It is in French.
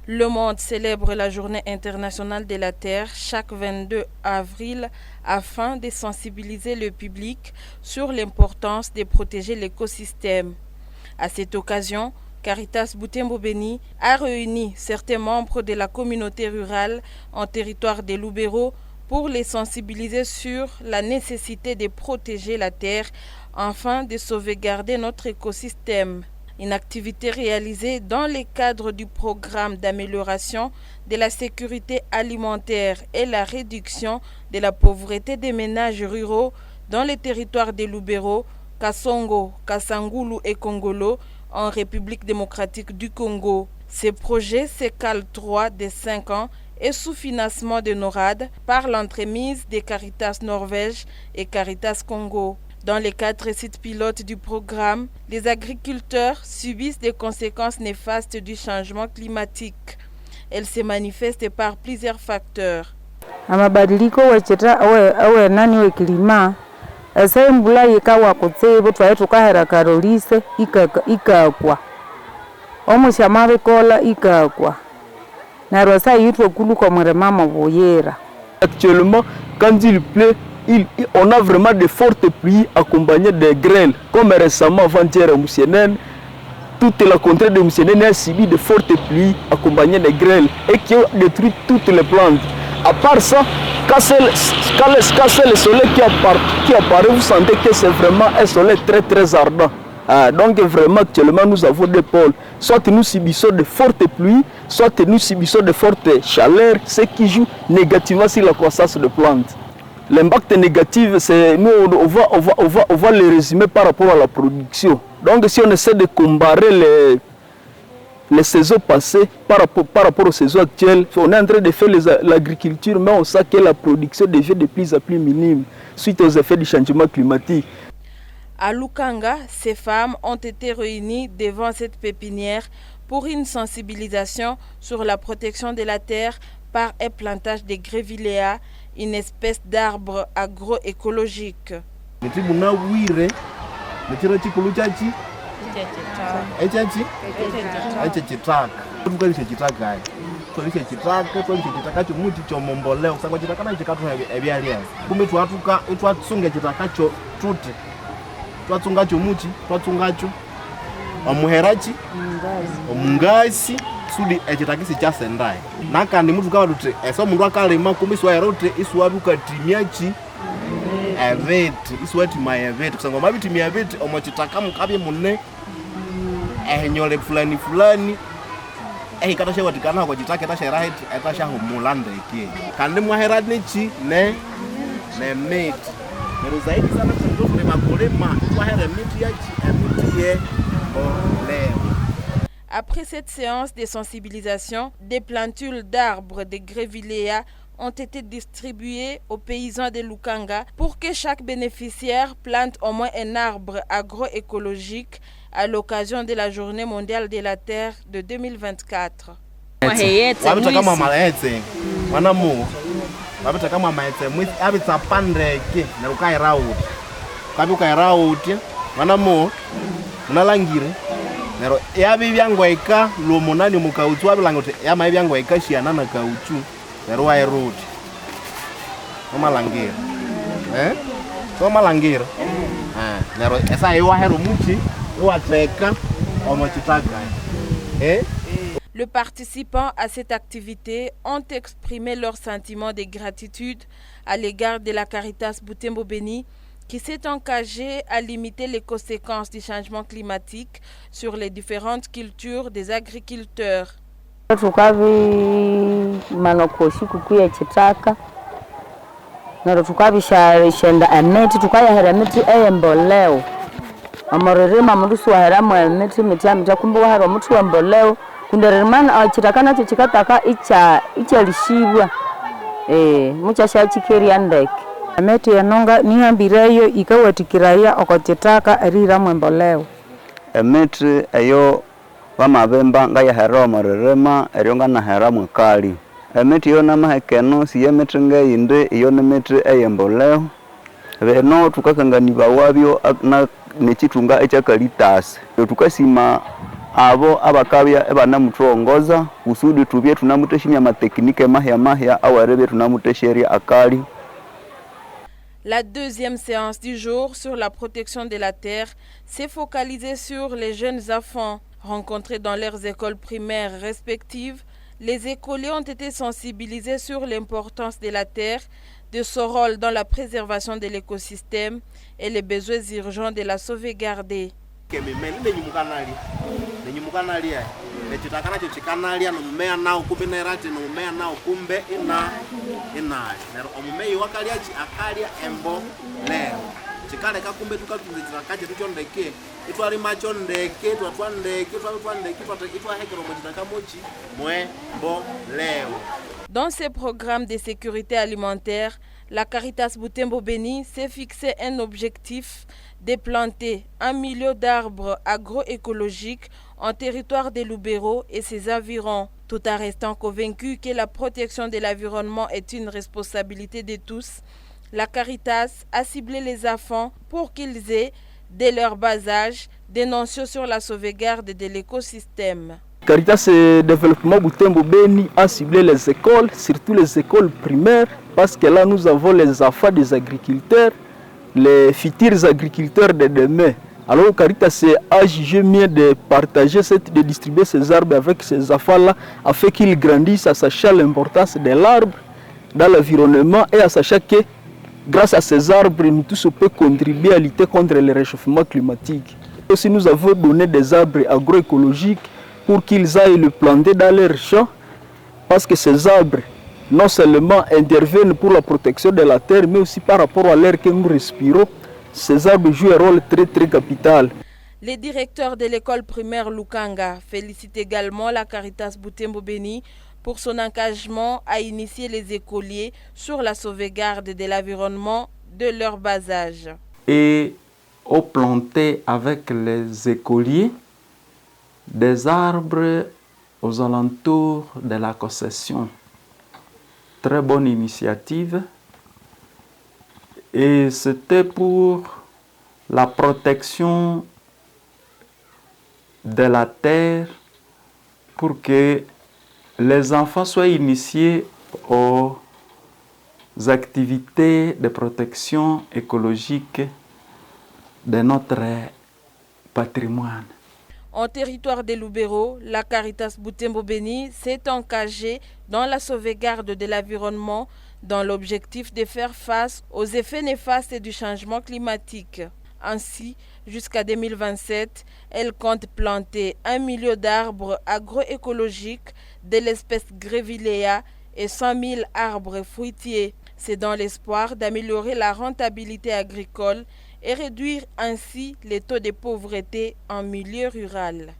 Le monde célèbre la Journée internationale de la Terre chaque 22 avril afin de sensibiliser le public sur l'importance de protéger l'écosystème. À cette occasion, Caritas Butembo Beni a réuni certains membres de la communauté rurale en territoire de Lubero pour les sensibiliser sur la nécessité de protéger la terre afin de sauvegarder notre écosystème. Une activité réalisée dans le cadre du programme d'amélioration de la sécurité alimentaire et la réduction de la pauvreté des ménages ruraux dans les territoires de Lubero, Kasongo, Kasangulu et Kongolo en République démocratique du Congo. Ce projet CECAL 3 de 5 ans est sous financement de NORAD par l'entremise de Caritas Norvège et Caritas Congo. Dans les 4 sites pilotes du programme, les agriculteurs subissent des conséquences néfastes du changement climatique. Elles se manifestent par plusieurs facteurs. Amabadiliko we nani we kilima ese mbula yikawa kutsibu twaye tukahera karolise ikakwa omushama bekola ikakwa na rosa yitwa kuluko mama boyera. Actuellement, quand il pleut, on a vraiment de fortes pluies accompagnées de grêles. Comme récemment, avant-hier à Moussienen, toute la contrée de Moussienen a subi de fortes pluies accompagnées de grêles et qui ont détruit toutes les plantes. À part ça, quand c'est le soleil qui apparaît, vous sentez que c'est vraiment un soleil très très ardent. Donc vraiment actuellement nous avons deux pôles. Soit nous subissons de fortes pluies, soit nous subissons de fortes chaleurs, ce qui joue négativement sur la croissance de plantes. L'impact négatif, c'est nous on va le résumer par rapport à la production. Donc si on essaie de comparer les saisons passées par rapport aux saisons actuelles, on est en train de faire l'agriculture, mais on sait que la production devient de plus en plus minime suite aux effets du changement climatique. À Lukanga, ces femmes ont été réunies devant cette pépinière pour une sensibilisation sur la protection de la terre par un plantage de Grevillea, une espèce d'arbre agroécologique. Omungasi sudi echitakisi cha sendai nakandi mutu kawa tuti eso mundu akalima kumiswa erote iswaduka timiachi eveti iswati ma eveti kusango mabiti mi eveti omochitaka mukabe munne enyole fulani katashe watikana kwa chitake tashe right etasha humulanda eki kandi mwahera nichi ne meti pero zaidi sana tundu makolema twahera miti yachi emiti ye oleo. Après cette séance de sensibilisation, des plantules d'arbres de Grevillea ont été distribuées aux paysans de Lukanga pour que chaque bénéficiaire plante au moins un arbre agroécologique à l'occasion de la Journée mondiale de la Terre de 2024. Nero yabi byangwaika lomonani mukauchu abilangote yama byangwaika shiana na kauchu nero wa erudi omalangira so malangira nero esa yiwa hero muchi wateka omochitaka Les participants à cette activité ont exprimé leur sentiment de gratitude à l'égard de la Caritas Butembo Beni qui s'est engagé à limiter les conséquences du changement climatique sur les différentes cultures des agriculteurs. Ameti yanonga niambireyo ikawatikiraya okotitaka erira mwemboleo. Emeti eyo bamabemba ngayahera omorerema erionga nahera mwekali. Emeti yo namahekeno siye meti ngayinde iyo nemeti eyemboleo. Beno tukakanganiba wabyo na nechitunga echa Caritas. Tukasima abo abakabya ebanamuthongoza kusudi tubye tunamuteshimya mateknike mahya awarebe tunamutesheria akali. La deuxième séance du jour sur la protection de la terre s'est focalisée sur les jeunes enfants rencontrés dans leurs écoles primaires respectives. Les écoliers ont été sensibilisés sur l'importance de la terre, de son rôle dans la préservation de l'écosystème et les besoins urgents de la sauvegarder. Nechitakana chikanalia no mmea nao kumbe nerate no mmea nao kumbe ina omumeyi wakalia chi akalia embo leo chikale ka kumbe tukatunzira kaje tuchondeke itwali macho ndeke twatwandeke itwa hekero mojitaka mochi mwe mbo leo. Dans ces programmes de sécurité alimentaire, la Caritas Butembo Beni s'est fixé un objectif de planter 1 million d'arbres agroécologiques en territoire de Lubero et ses environs, tout en restant convaincu que la protection de l'environnement est une responsabilité de tous. La Caritas a ciblé les enfants pour qu'ils aient, dès leur bas âge, des notions sur la sauvegarde de l'écosystème. Caritas Développement Butembo Beni a ciblé les écoles, surtout les écoles primaires, parce que là nous avons les enfants des agriculteurs, les futurs agriculteurs de demain. Alors Caritas a jugé mieux de partager, de distribuer ces arbres avec ces enfants-là, afin qu'ils grandissent, à sachant l'importance de l'arbre dans l'environnement et à sachant que grâce à ces arbres, nous tous on peut contribuer à lutter contre le réchauffement climatique. Aussi nous avons donné des arbres agroécologiques pour qu'ils aillent le planter dans leurs champs, parce que ces arbres non seulement interviennent pour la protection de la terre, mais aussi par rapport à l'air que nous respirons. Ces arbres jouent un rôle très capital. Les directeurs de l'école primaire Lukanga félicitent également la Caritas Butembo Beni pour son engagement à initier les écoliers sur la sauvegarde de l'environnement de leur bas âge. Et au planter avec les écoliers des arbres aux alentours de la concession. Très bonne initiative. Et c'était pour la protection de la terre, pour que les enfants soient initiés aux activités de protection écologique de notre patrimoine. En territoire de Lubero, la Caritas Butembo Beni s'est engagée dans la sauvegarde de l'environnement dans l'objectif de faire face aux effets néfastes du changement climatique. Ainsi, jusqu'à 2027, elle compte planter 1 million d'arbres agroécologiques de l'espèce Grevillea et 100 000 arbres fruitiers. C'est dans l'espoir d'améliorer la rentabilité agricole et réduire ainsi les taux de pauvreté en milieu rural.